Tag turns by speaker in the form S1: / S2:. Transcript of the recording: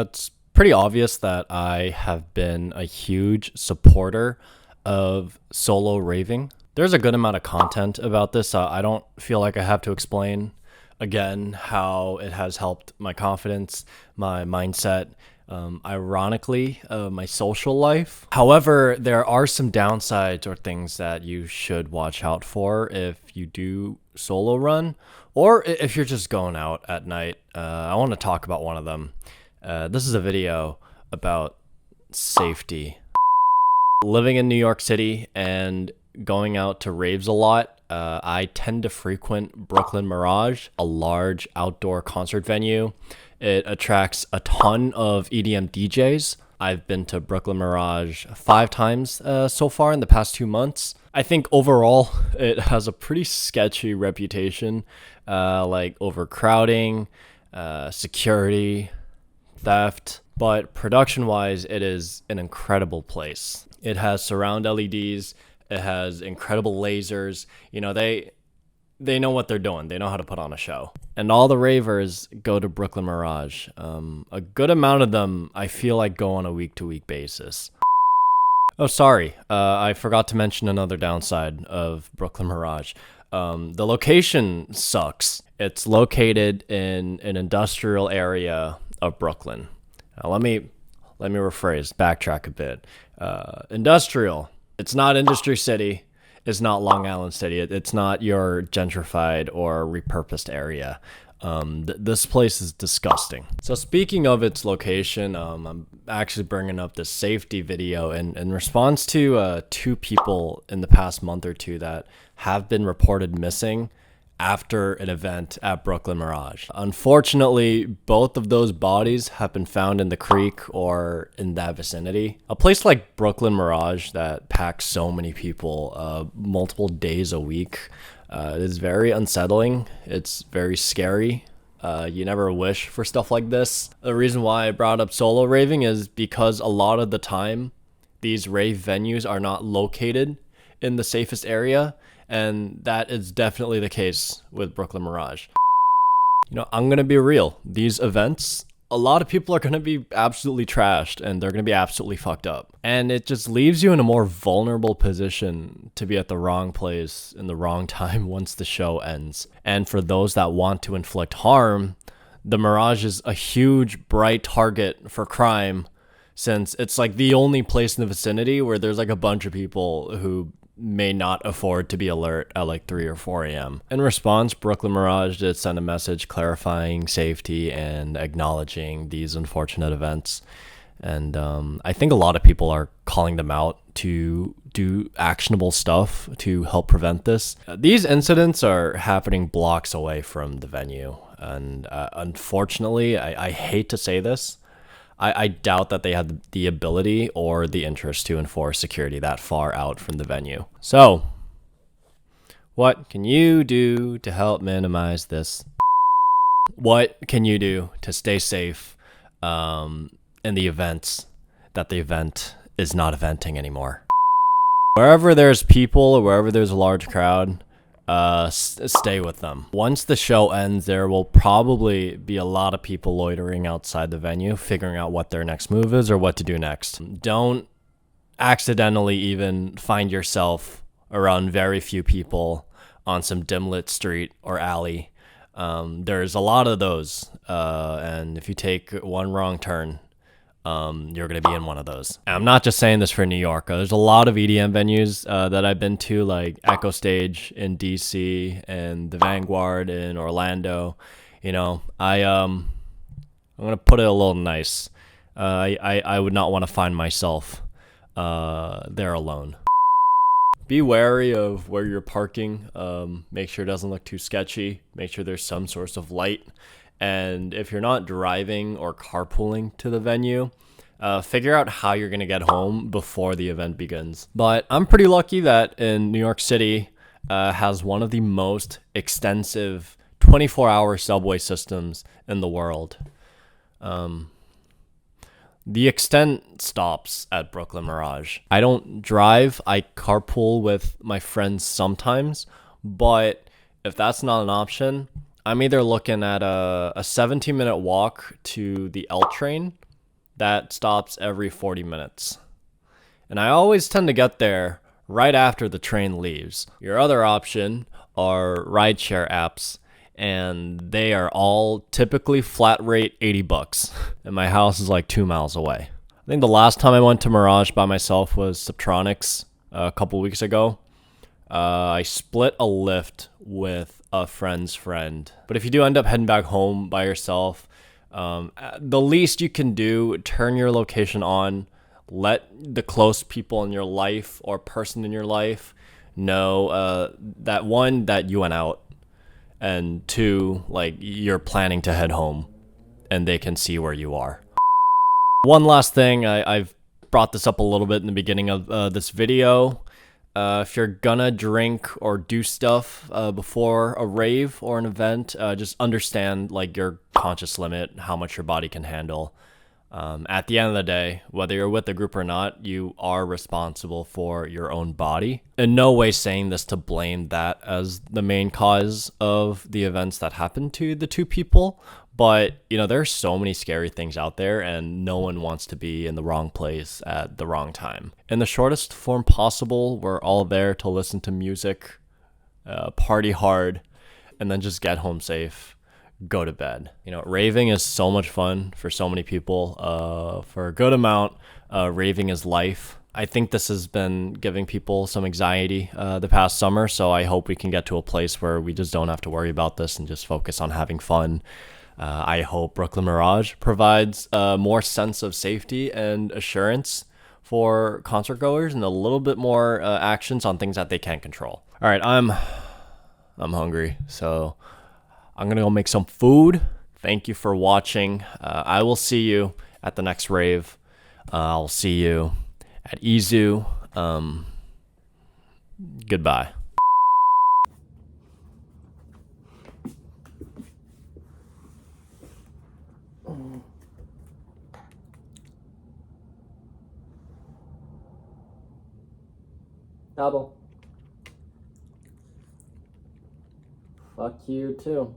S1: It's pretty obvious that I have been a huge supporter of solo raving. There's a good amount of content about this. I don't feel like I have to explain again how it has helped my confidence, my mindset, ironically, my social life. However, there are some downsides or things that you should watch out for if you do solo run or if you're just going out at night. I want to talk about one of them. This is a video about safety. Living in New York City and going out to raves a lot, I tend to frequent Brooklyn Mirage, a large outdoor concert venue. It attracts a ton of EDM DJs. I've been to Brooklyn Mirage 5 times so far in the past 2 months. I think overall it has a pretty sketchy reputation, like overcrowding, security, theft, but production-wise, it is an incredible place. It has surround LEDs, it has incredible lasers. You know, they know what they're doing. They know how to put on a show. And all the ravers go to Brooklyn Mirage. A good amount of them, I feel like, go on a week-to-week basis. Oh, sorry. I forgot to mention another downside of Brooklyn Mirage. The location sucks. It's located in an industrial area of Brooklyn. Let me rephrase, backtrack a bit. Industrial. It's not Industry City. It's not Long Island City. It's not your gentrified or repurposed area. This place is disgusting. So speaking of its location, I'm actually bringing up this safety video in response to 2 people in the past month or 2 that have been reported missing after an event at Brooklyn Mirage. Unfortunately, both of those bodies have been found in the creek or in that vicinity. A place like Brooklyn Mirage that packs so many people multiple days a week is very unsettling. It's very scary. You never wish for stuff like this. The reason why I brought up solo raving is because a lot of the time, these rave venues are not located in the safest area. And that is definitely the case with Brooklyn Mirage. You know, I'm going to be real. These events, a lot of people are going to be absolutely trashed and they're going to be absolutely fucked up. And it just leaves you in a more vulnerable position to be at the wrong place in the wrong time once the show ends. And for those that want to inflict harm, the Mirage is a huge, bright target for crime, since it's like the only place in the vicinity where there's like a bunch of people who may not afford to be alert at like 3 or 4 a.m. In response, Brooklyn Mirage did send a message clarifying safety and acknowledging these unfortunate events. And I think a lot of people are calling them out to do actionable stuff to help prevent this. These incidents are happening blocks away from the venue. And unfortunately, I hate to say this, I doubt that they had the ability or the interest to enforce security that far out from the venue. So, what can you do to help minimize this? What can you do to stay safe in the events that the event is not eventing anymore? Wherever there's people or wherever there's a large crowd, stay with them. Once the show ends, there will probably be a lot of people loitering outside the venue, figuring out what their next move is or what to do next. Don't accidentally even find yourself around very few people on some dim lit street or alley. There's a lot of those, and if you take one wrong turn, you're going to be in one of those. And I'm not just saying this for New York. There's a lot of EDM venues that I've been to, like Echo Stage in DC and the Vanguard in Orlando. You know, I'm going to put it a little nice. I would not want to find myself there alone. Be wary of where you're parking. Make sure it doesn't look too sketchy. Make sure there's some source of light. And if you're not driving or carpooling to the venue, figure out how you're going to get home before the event begins. But I'm pretty lucky that in New York City has one of the most extensive 24-hour subway systems in the world. The extent stops at Brooklyn Mirage. I don't drive. I carpool with my friends sometimes, but if that's not an option, I'm either looking at a 17-minute walk to the L train that stops every 40 minutes. And I always tend to get there right after the train leaves. Your other option are rideshare apps, and they are all typically flat rate 80 bucks. And my house is like 2 miles away. I think the last time I went to Mirage by myself was Subtronics a couple weeks ago. I split a lift with a friend's friend. But if you do end up heading back home by yourself, the least you can do, turn your location on, let the close people in your life or person in your life know that one, that you went out, and two, like, you're planning to head home and they can see where you are. One last thing, I've brought this up a little bit in the beginning of this video. If you're gonna drink or do stuff before a rave or an event, just understand like your conscious limit, how much your body can handle. At the end of the day, whether you're with a group or not, you are responsible for your own body. In no way saying this to blame that as the main cause of the events that happened to the two people, but you know, there's so many scary things out there and no one wants to be in the wrong place at the wrong time. In the shortest form possible, we're all there to listen to music, party hard, and then just get home safe. Go to bed. You know, raving is so much fun for so many people. For a good amount, raving is life. I think this has been giving people some anxiety the past summer, so I hope we can get to a place where we just don't have to worry about this and just focus on having fun. I hope Brooklyn Mirage provides more sense of safety and assurance for concert goers and a little bit more actions on things that they can't control. All right, I'm hungry, so I'm gonna go make some food. Thank you for watching. I will see you at the next rave. I'll see you at Izu. Goodbye. Double. Fuck you too.